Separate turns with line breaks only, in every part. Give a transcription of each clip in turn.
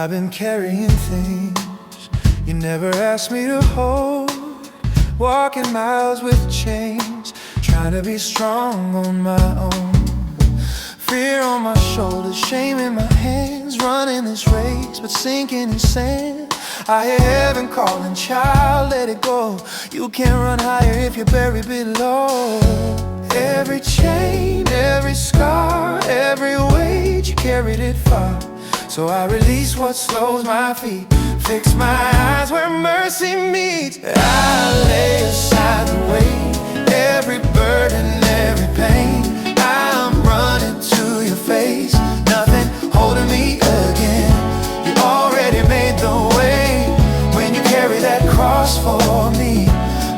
I've been carrying things you never asked me to hold, walking miles with chains, trying to be strong on my own. Fear on my shoulders, shame in my hands, running this race but sinking in sand. I hear heaven calling, child, let it go. You can't run higher if you're buried below. Every chain, every scar, every weight, you carried it far. So I release what slows my feet, fix my eyes where mercy meets. I lay aside the weight, every burden, every pain. I'm running to your face, nothing holding me again. You already made the way when you carry that cross for me.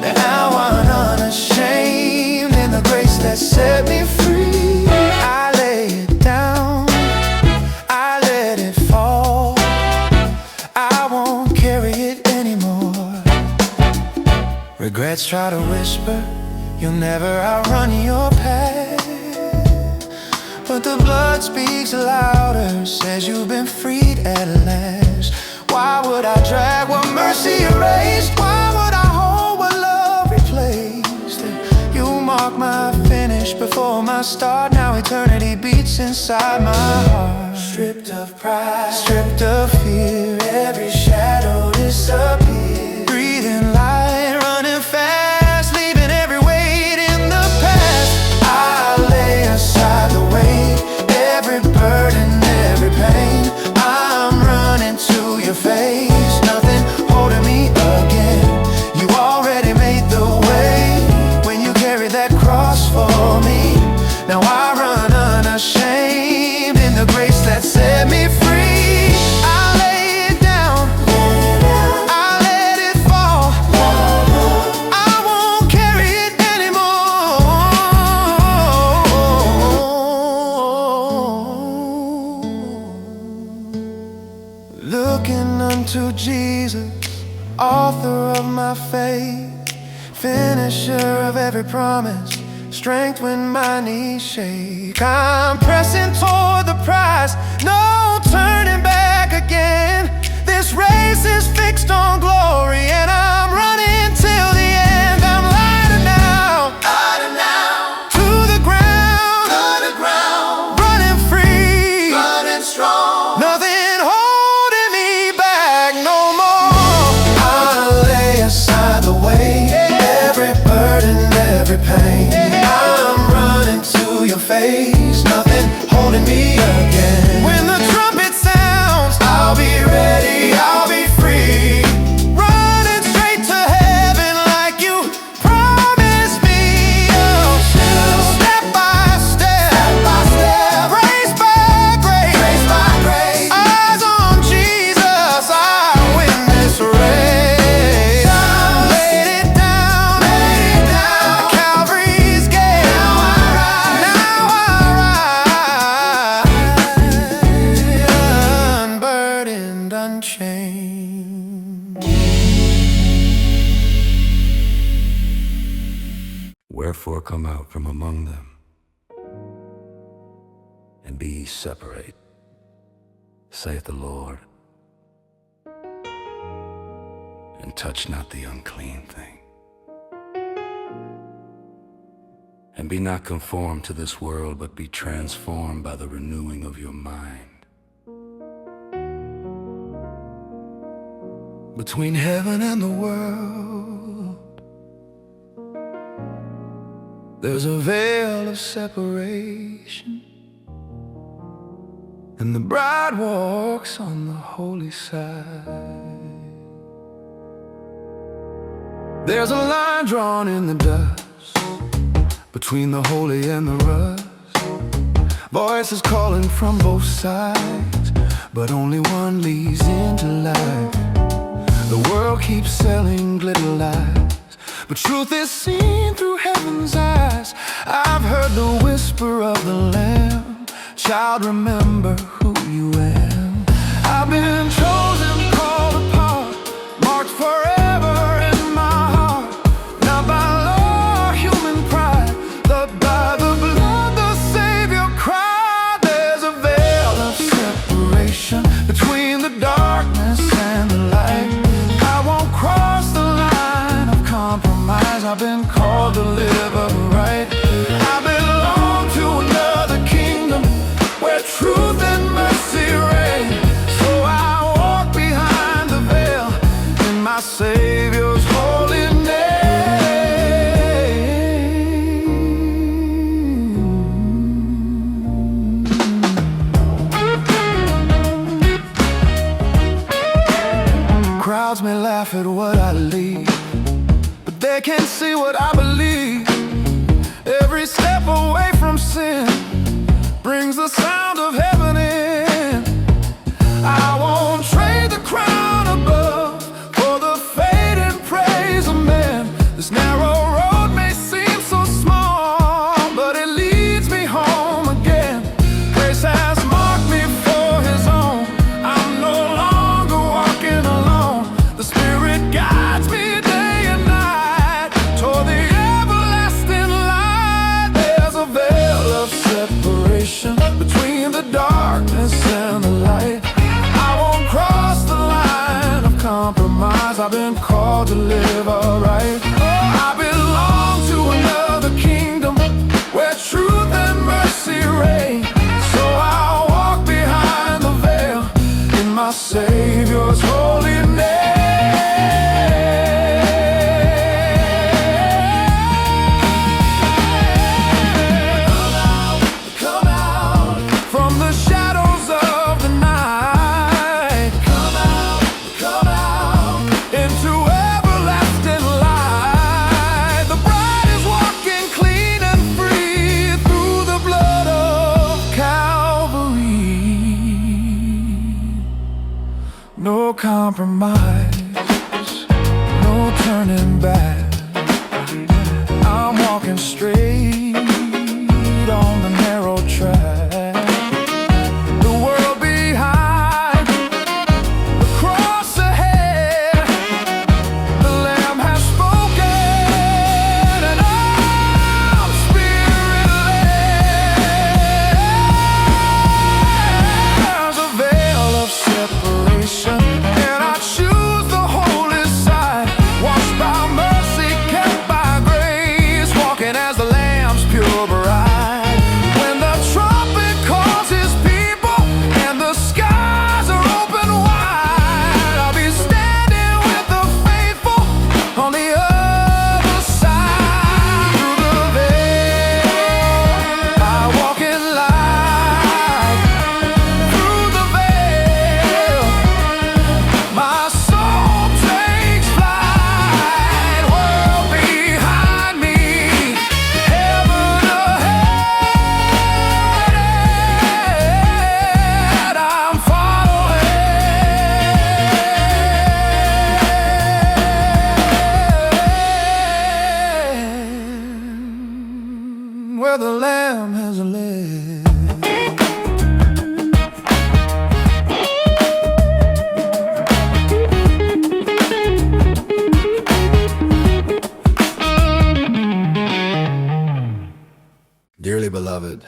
Now I'm unashamed in the grace that set me free. I lay it down, I let it fall. I won't carry it anymore. Regrets try to whisper, you'll never outrun your past, but the blood speaks louder, says you've been freed at last. Why would I drag what mercy erased? Why would I hold what love replaced? You mark my finish before my start. Now eternity beats inside my heart. Stripped of pride, stripped of fear, every shadow disappears. Breathing light, running fast, leaving every weight in the past. I lay aside the weight, every burden, every pain. I'm running to your face, nothing holding me again. You already made the way when you carried that cross for me. Now I run unashamed in the grace that set me free. I lay it down, I let it fall. I won't carry it anymore. Looking unto Jesus, author of my faith, finisher of every promise, strength when my knees shake. I'm pressing toward the prize, no turning back again. This race is fixed on glory, and I'm running till the end. I'm lighter now, to the ground, running free, running strong. Nothing holding me back no more. I lay aside the weight, every burden, every pain. I'm running to your face, nothing holding me again. When the trumpet sounds, I'll be ready, I'll be free. Running straight to heaven like you promised me. Oh, step by step, grace by grace, eyes on Jesus, I win this race. Laid it down, at Calvary's gate. Now I ride, unburdened, unchained.
Wherefore come out from among them, and be ye separate, saith the Lord, and touch not the unclean thing. And be not conformed to this world, but be transformed by the renewing of your mind. Between heaven and the world, there's a veil of separation, and the bride walks on the holy side. There's a line drawn in the dust between the holy and the rust. Voices calling from both sides, but only one leads into life. The world keeps selling glitter lies, but truth is seen through heaven's eyes. I've heard the whisper of the Lamb, child, remember who you am. I've been chosen, called apart, marked forever in my heart. Not by law, human pride, but by the blood the Savior cried. There's a veil of separation between the dark at what I leave, but they can't see what I believe. Every step away from sin brings the sound of heaven in. I won't trade the crown above for the fading praise of men. This narrow road may seem so small, but it leads me home again. Grace has marked me for his own. I'm no longer walking alone. The Spirit guides me day and night toward the everlasting light. There's a veil of separation between the darkness and the light. I won't cross the line of compromise. I've been called to live upright. I belong to another kingdom where truth and mercy reign. So I'll walk behind the veil in my Savior's holy name. Come out from the shadows of the night. Come out into everlasting light. The bride is walking clean and free through the blood of Calvary. No compromise, no turning back. I'm walking straight on the narrow track. The world behind, the cross ahead. The Lamb has spoken, and I'm Spirit-led. There's a veil of separation, and I choose the holy side. Washed by mercy, kept by grace, walking as the Lamb's pure bride. When the trumpet calls his people and the skies are open wide, I'll be standing with the faithful on the other side. Through the veil, I walk in light. Through the veil, my soul takes flight. World behind me, heaven ahead. I'm following where the Lamb has led.
Dearly beloved,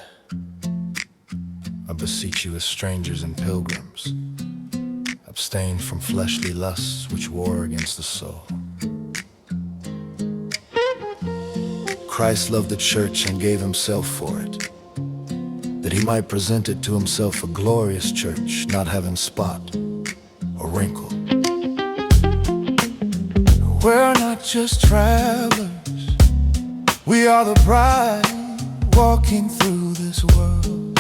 I beseech you as strangers and pilgrims, abstain from fleshly lusts which war against the soul. Christ loved the church and gave himself for it, that he might present it to himself a glorious church, not having spot or wrinkle.
We're not just travelers, we are the bride, walking through this world,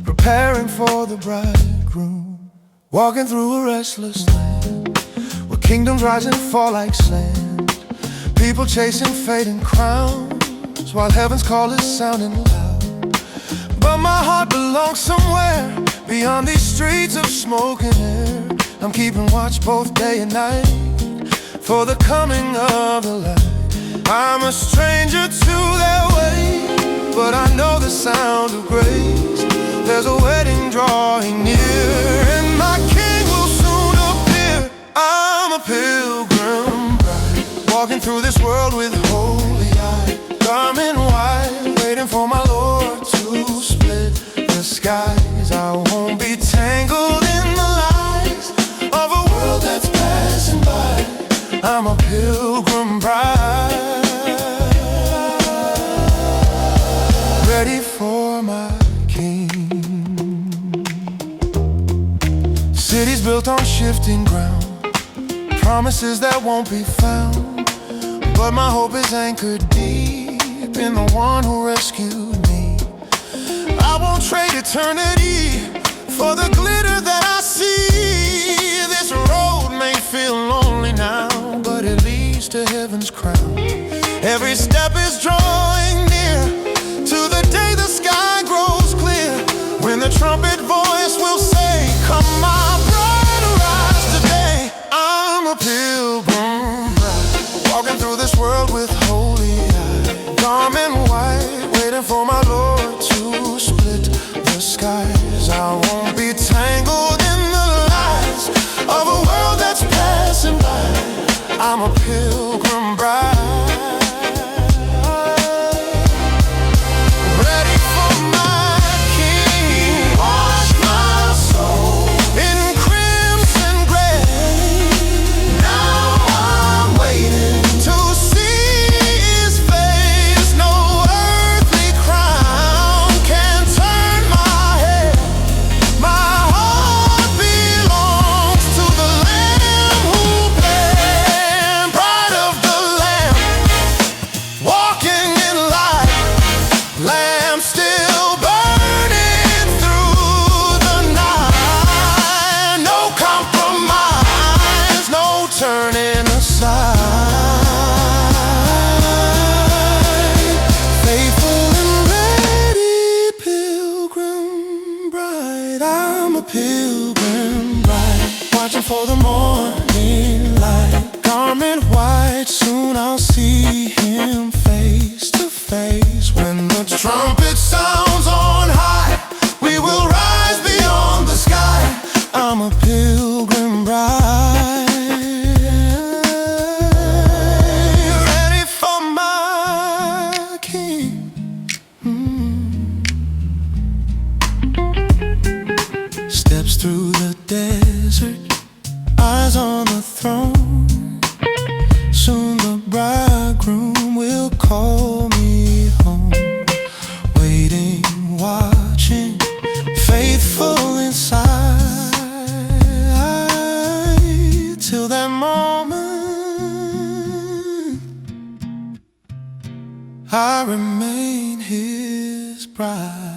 preparing for the bridegroom, walking through a restless land, where kingdoms rise and fall like sand, people chasing fading crowns, while heaven's call is sounding loud. But my heart belongs somewhere beyond these streets of smoke and air. I'm keeping watch both day and night for the coming of the light. I'm a stranger to their way, but I know the sound of grace. There's a wedding drawing near, and my King will soon appear. I'm a pilgrim bride, walking through this world with holy eye, garment white, waiting for my Lord to split the skies. I won't be tangled in the lies of a world that's passing by. I'm a pilgrim bride, ready for my King. Cities built on shifting ground, promises that won't be found, but my hope is anchored deep in the one who rescued me. I won't trade eternity for the glitter that I see. This road may feel lonely now,
Every step is drawing near to the day the sky grows clear, when the trumpet voice will say, "Come, my bride, arise today." I'm a pilgrim bride, walking through this world with holy eyes, garment white, waiting for my Lord to split the skies. I won't be tangled in the lies of a world that's passing by. I'm a pilgrim bride, ready for my King. Wash my soul in crimson gray. Now I'm waiting to see His face. No earthly crown can turn my head. My heart belongs to the Lamb who bled. Bride of the Lamb, walking in light, lamp still burning through the night. No compromise, no turning aside. Faithful and ready, pilgrim bride. I'm a pilgrim bride, watching for the morning light, garment white. Soon I'll see Him face to face. When the trumpet sounds on high, we will rise beyond the sky. I'm a pilgrim bride, ready for my King. Steps through the desert, eyes on the throne. Soon the bridegroom will call me home. Waiting, watching, faithful inside, till that moment I remain His bride.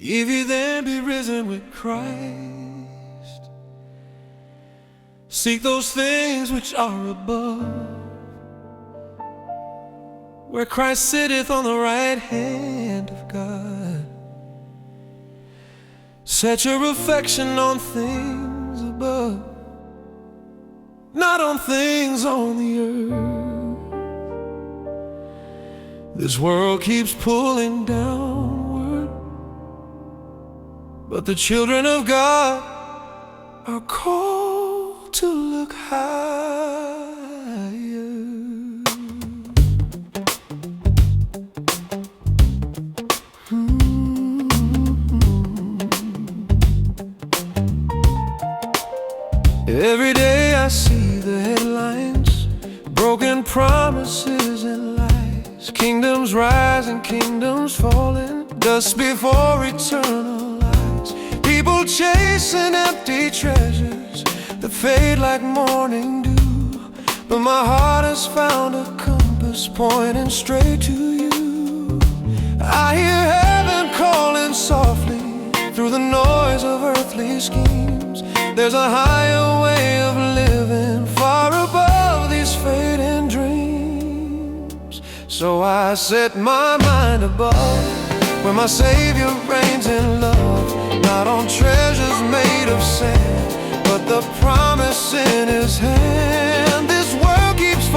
If He then be risen with Christ, seek those things which are above, where Christ sitteth on the right hand of God. Set your affection on things above, not on things on the earth. This world keeps pulling downward, but the children of God are called to look higher. Every day I see the headlines, broken promises and lies, kingdoms rising, kingdoms falling, dust before eternal lies. People chasing empty treasures that fade like morning dew, but my heart has found a compass pointing straight to you. I hear heaven calling softly through the noise of earthly schemes. There's a higher way of living far above these fading dreams. So I set my mind above, where my Savior reigns in love, not on treasures made of sand, but the promise in His hand. This world keeps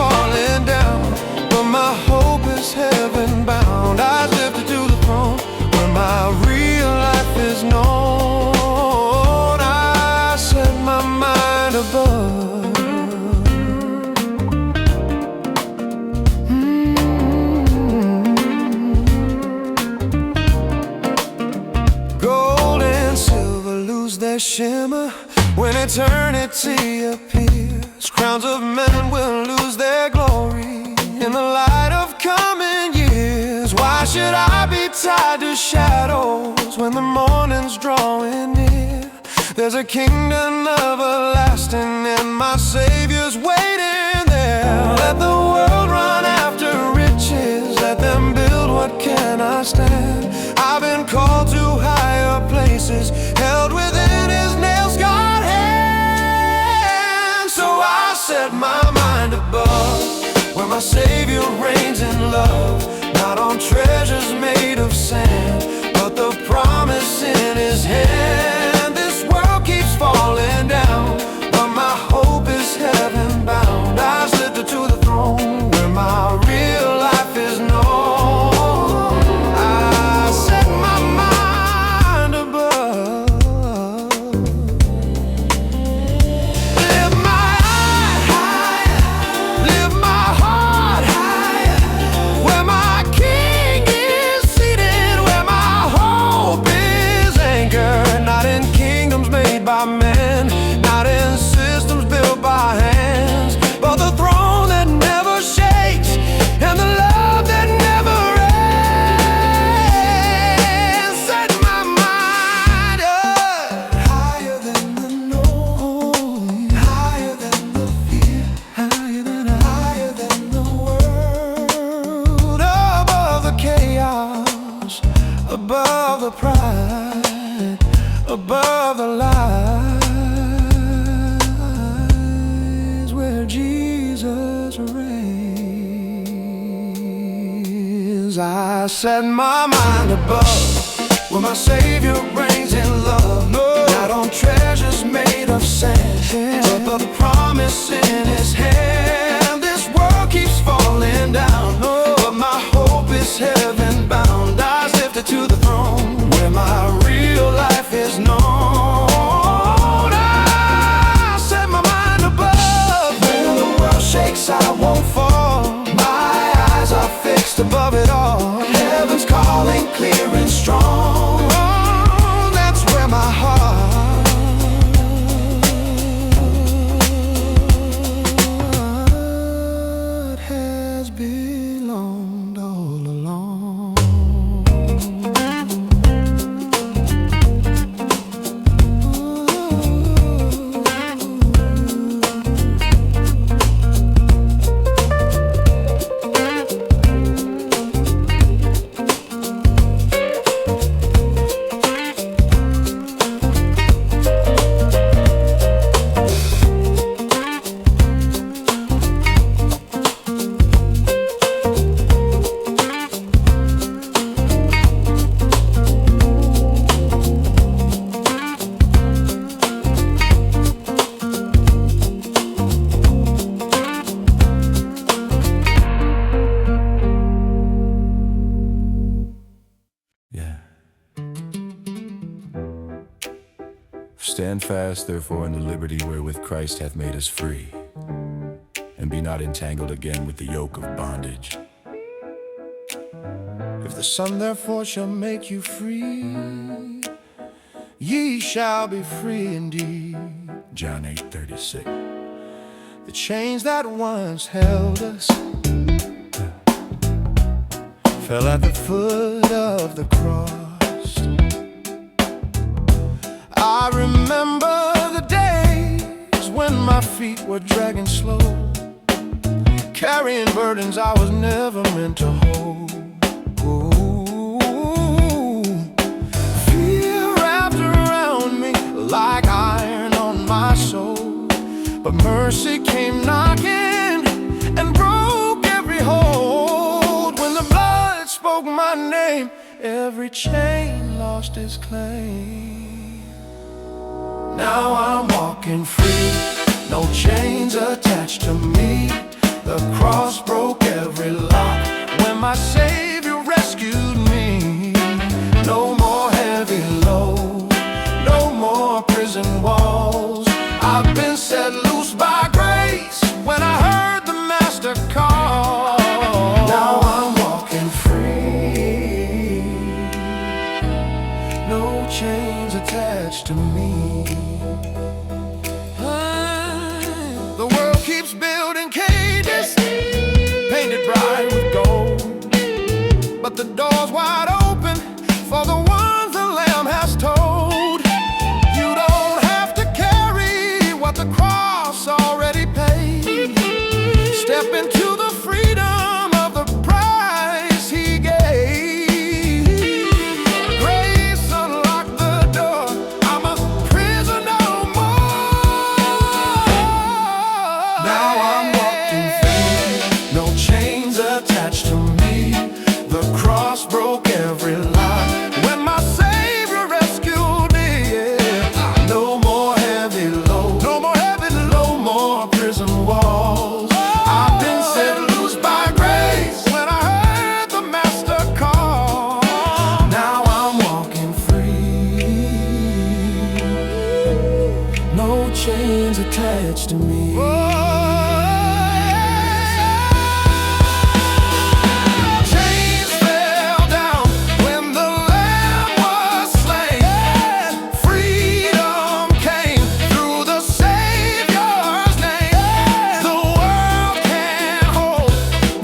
is heaven bound. I lifted to the throne where my real life is known. I set my mind above. Gold and silver lose their shimmer when eternity appears. Crowns of men will lose their glory in the light of coming years. Why should I be tied to shadows when the morning's drawing near? There's a kingdom everlasting and my Savior's waiting there. Let the world run after riches, let them build, what can I stand? I've been called to higher places, held within His nail-scarred hand. So I set my mind above, where my Savior reigns in love, not on treasures made of sand, but the promise in His hand. This world keeps falling down, but my hope is heaven bound. I slipped to the throne where my real life is known. I set my mind above. Lift my eye higher, lift my heart higher, where my King is seated, where my hope is anchored. Not in kingdoms made by men, not in systems built by hands, but the throne that never shakes and the love that never ends. Set my mind up higher than the known, higher than the fear, higher than the world, above the chaos, above the pride, above the lies, where Jesus reigns. I set my mind above, where my Savior reigns in love, not on treasures made of sand, but the promise in His hand. This world keeps falling down, but my hope is heaven bound. I was lifted to the throne where my real life is known. I set my mind above, when the world shakes I won't fall. My eyes are fixed above it all. Heaven's calling clear and strong. Oh, that's where my heart has belonged all along.
Stand fast, therefore, in the liberty wherewith Christ hath made us free, and be not entangled again with the yoke of bondage. If the Son therefore shall make you free, ye shall be free indeed. John 8:36. The chains that once held us fell at the foot of the cross. I remember the days when my feet were dragging slow, carrying burdens I was never meant to hold. Ooh, fear wrapped around me like iron on my soul, but mercy came knocking and broke every hold. When the blood spoke my name, every chain lost its claim. Now I'm walking free, no chains attached to me. The cross broke every lock when my Savior rescued me. No more heavy load, no more prison walls. I've been set loose by grace when I heard the Master call. Now I'm walking free, no chains attached to me. The world keeps building cages, painted bright with gold, but the door's wide open for the ones the Lamb has told. You don't have to carry what the cross already paid. Step into the freedom of the price He gave. Grace unlocked the door, I'm a prisoner no more. Now I'm walking free, no chains attached to me. The cross broke every lie when my Savior rescued me, yeah. No more heavy load, no more heavy load, no more prison walls. I've been set loose by grace when I heard the Master call. Now I'm walking free, no chains attached to me. Chains fell down when the Lamb was slain. Freedom came through the Savior's name. The world can't hold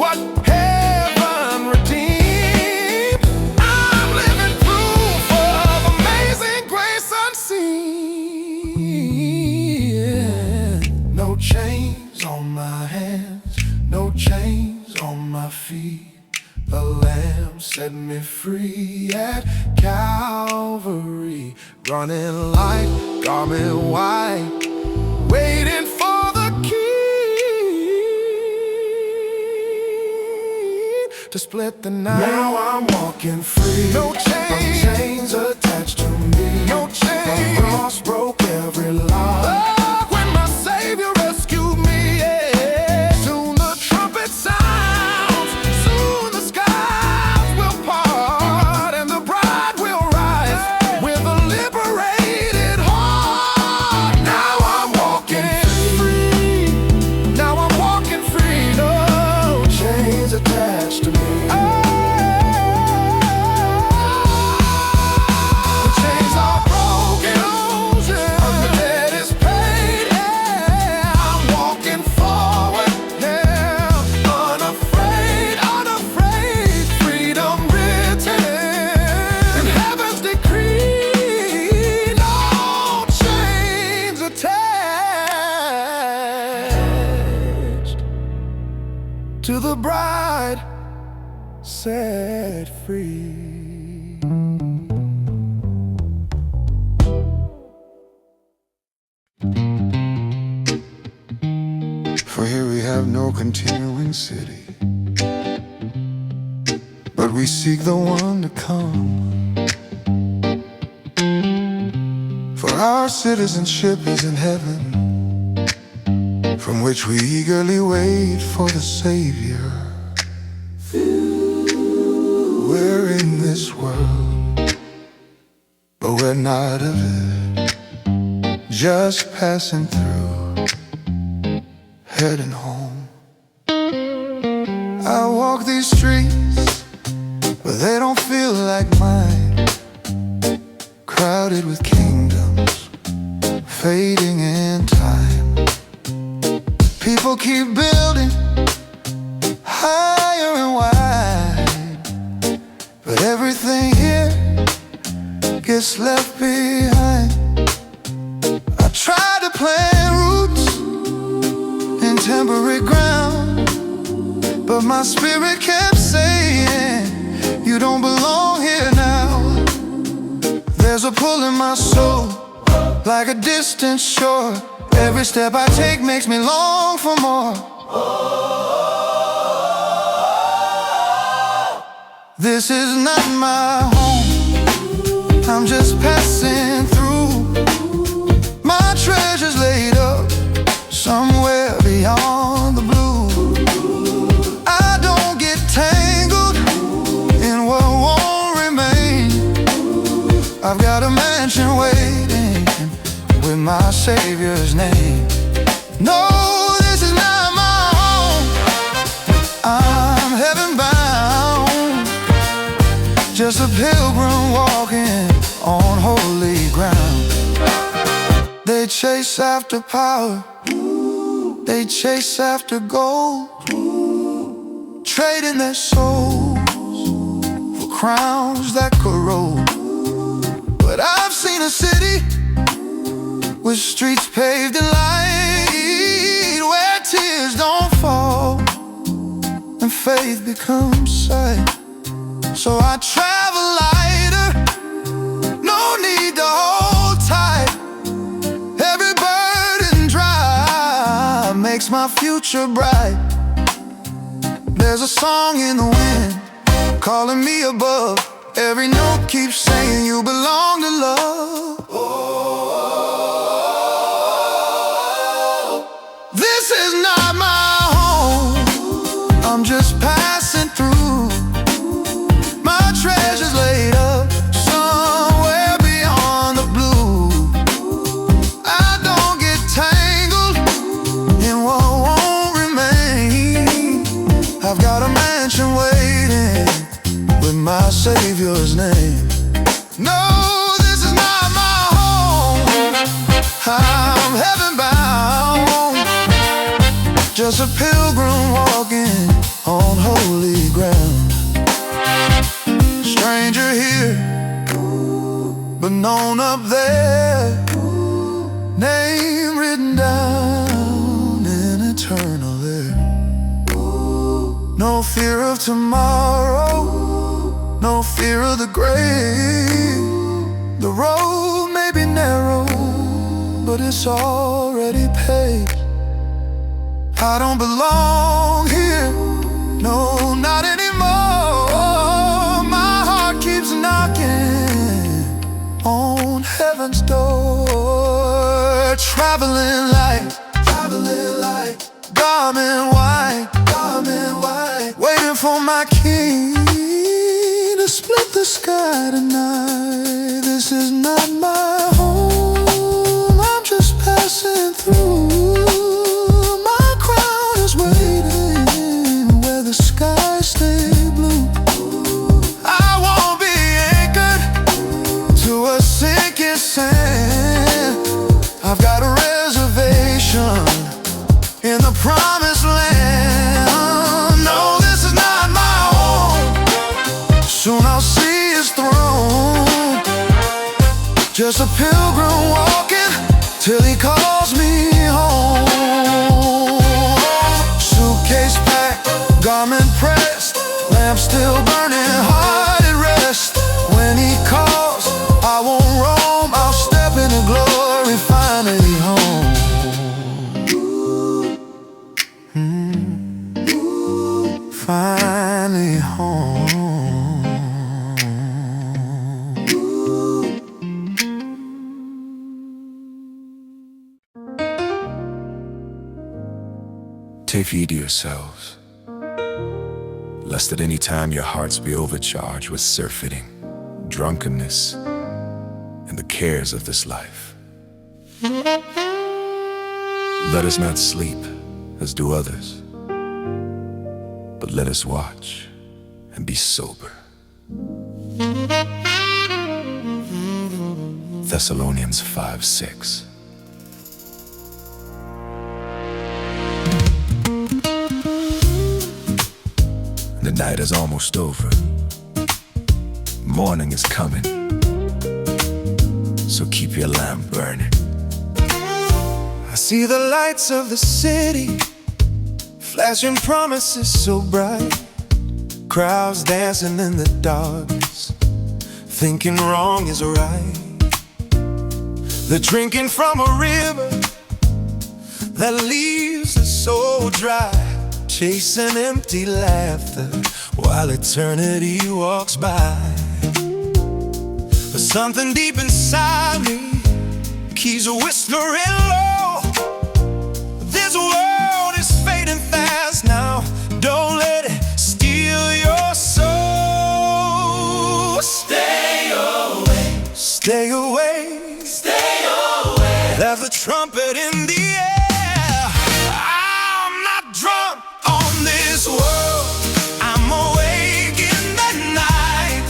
what heaven redeemed. I'm living proof of amazing grace unseen. No chains on my hands, no chains on my feet. The Lamb set me free at Calvary. Running light, garment white, waiting for the key to split the night. Now I'm walking free, no chains attached to me. No chains, the cross broke every lie. When my Savior rescued me, yeah. Soon the trumpet sounds, soon the skies will part, and the bride will rise with a liberated heart. Now I'm walking free, now I'm walking free, no chains attached to me. The chains are broken, the debt is paid, yeah. I'm walking forward, yeah. Unafraid, unafraid, freedom written in heaven's decree. No chains attached to the bride set free.
For here we have no continuing city, but we seek the one to come. For our citizenship is in heaven, from which we eagerly wait for the Savior. We're in this world, but we're not of it, just passing through, heading home. I walk these streets, but they don't feel like mine. Crowded with kingdoms, fading in time. People keep building higher and wide, but everything here gets left behind. I tried to plant roots in temporary ground, but my spirit kept saying, you don't belong here now. There's a pull in my soul, like a distant shore. Every step I take makes me long for more. This is not my home, I'm just passing through. My treasure's laid up somewhere beyond the blue. I don't get tangled
I've got a mansion waiting with my Savior's name. No, this is not my home. I'm heaven bound, just a pilgrim walking on holy ground. They chase after power, they chase after gold, trading their souls for crowns that corrode. But I've seen a city with streets paved in light, where tears don't fall and faith becomes sight. So I travel lighter, no need to hold tight. Every burden dry makes my future bright. There's a song in the wind calling me above. Every note keeps saying you belong to love. Oh, this is not my home, I'm just passing through. My treasure's laid up somewhere beyond the blue. I don't get tangled in what won't remain. I've got a mansion waiting with my Savior's name. No, this is not my home, I'm heaven bound, just a pilgrim walking on holy ground. Stranger here, but known up there, name written down in eternal there. No fear of tomorrow, no fear of the grave. The road may be narrow, but it's already paved. I don't belong here, no, not anymore. My heart keeps knocking on heaven's door. Traveling light, garment white, waiting for my King to split the sky tonight. This is not my home, I'm just passing through. My crown is waiting where the skies stay blue. I won't be anchored to a sinking sand. I've got a reservation in the promised land. No, this is not my home, soon I'll see His throne. Just a pilgrim walking till He calls me home. Suitcase packed, garment pressed, lamp still burning, heart at rest. When He calls, I won't roam, I'll step into glory, finally home. Finally home.
Take heed to yourselves, lest at any time your hearts be overcharged with surfeiting, drunkenness, and the cares of this life. Let us not sleep as do others, but let us watch and be sober. Thessalonians 5:6. The night is almost over, morning is coming, so keep your lamp burning.
I see the lights of the city, flashing promises so bright. Crowds dancing in the darkness, thinking wrong is right. They're drinking from a river that leaves the soul dry, chasing empty laughter while eternity walks by. But something deep inside me keeps whispering low, this world is fading fast now, don't let it steal your soul. Stay away, Stay away, stay away. There's a trumpet in the air. I'm not drunk on this world. I'm awake in the night,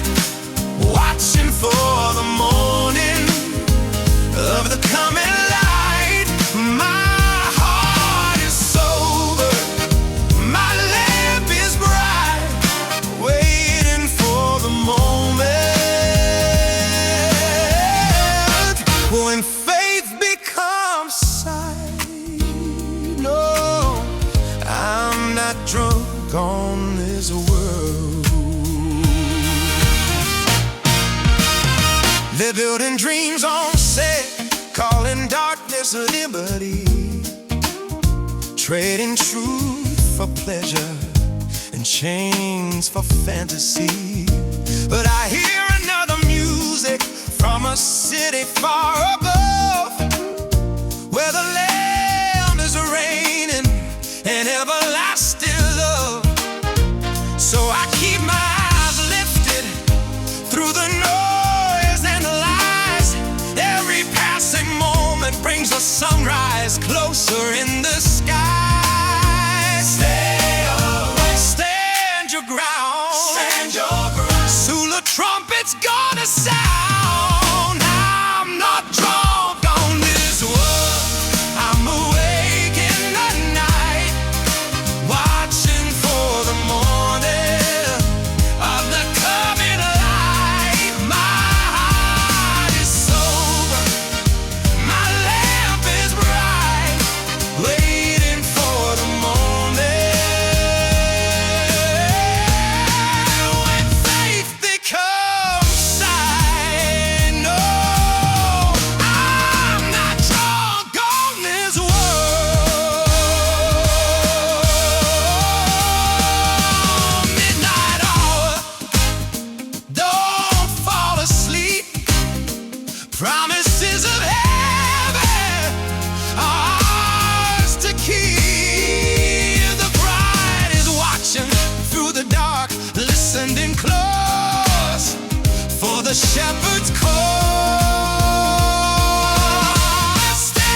watching for the morning of the coming light. My heart is sober, my lamp is bright, waiting for the moment when faith becomes sight. No, I'm not drunk on this world. They're building dreams on set, calling darkness liberty, trading truth for pleasure and chains for fantasy. But I hear another music from a city far above, where the Lamb is reigning in everlasting love. So I keep my eyes lifted through the noise and the lies. Every passing moment brings a sunrise closer in the sky. Stay away, stand your ground, stand your ground. Soon the trumpet's gonna sound. I'm not drunk on this world. I'm awake in the night, watching for the morning of the coming light. My heart is sober, my lamp is bright, waiting for the moment when faith becomes sight. No, I'm not drunk on this world. Midnight hour, don't fall asleep. Promises of heaven are ours to keep. The bride is watching through the dark, listening close for the shepherd's call. Stay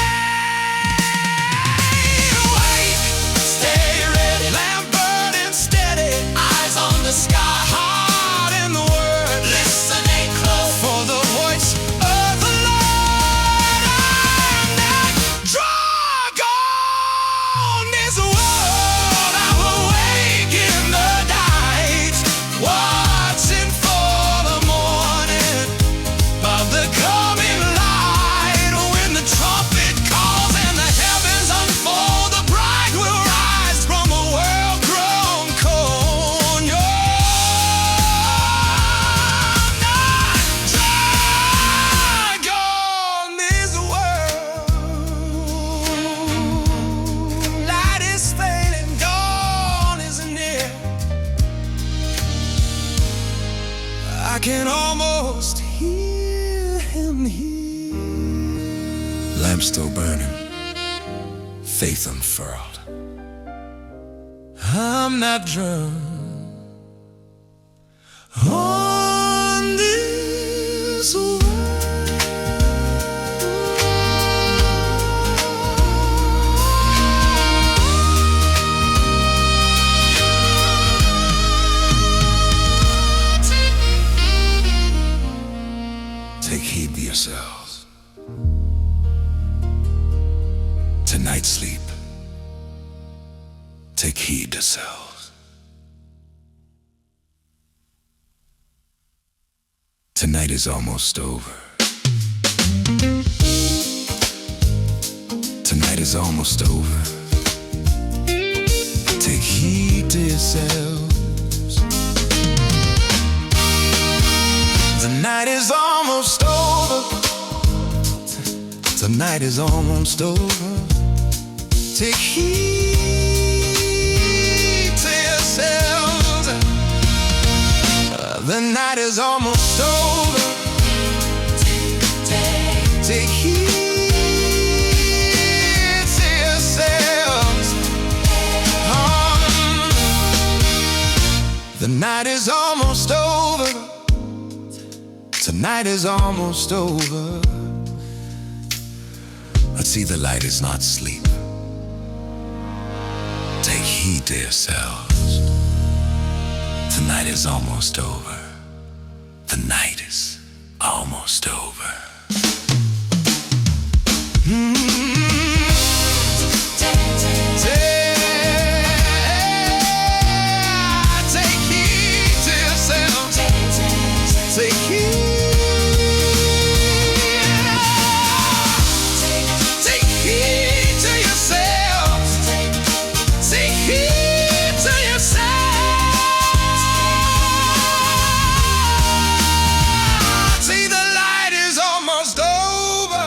awake, stay ready, lamp burning steady, eyes on the sky, heart in the word, listening close for the voice of the Lord. I'm not drunk on this world. I'm awake in the night, watching for the morning of the coming light. When the trumpet calls and the heavens unfold, the bride will rise from a world grown cold. No, I'm not drunk on this world. Light is fading, dawn is near. I can almost hear him here. Lamp still burning, faith unfurled. I'm not drunk on this world. Take heed to yourselves. Tonight's sleep. Take heed to selves. Tonight is almost over. Tonight is almost over. Take heed to yourselves. The night is almost over. Tonight is almost over. Take heed to yourselves. The night is almost over. Take heed to yourselves. The night is almost over. Tonight night is almost over.
I see the light is not sleep. Take heed to yourselves. Tonight is almost over. The night is almost over.
Take heed to yourself. Take heed. Take heed to yourself. Take heed to yourself. See, the light is almost over.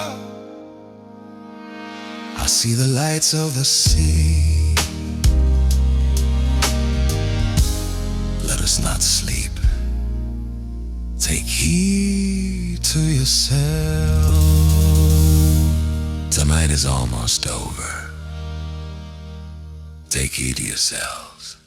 I see the lights of the sea. Let us not sleep. Take heed to yourself. Tonight is almost over. Take heed to yourselves.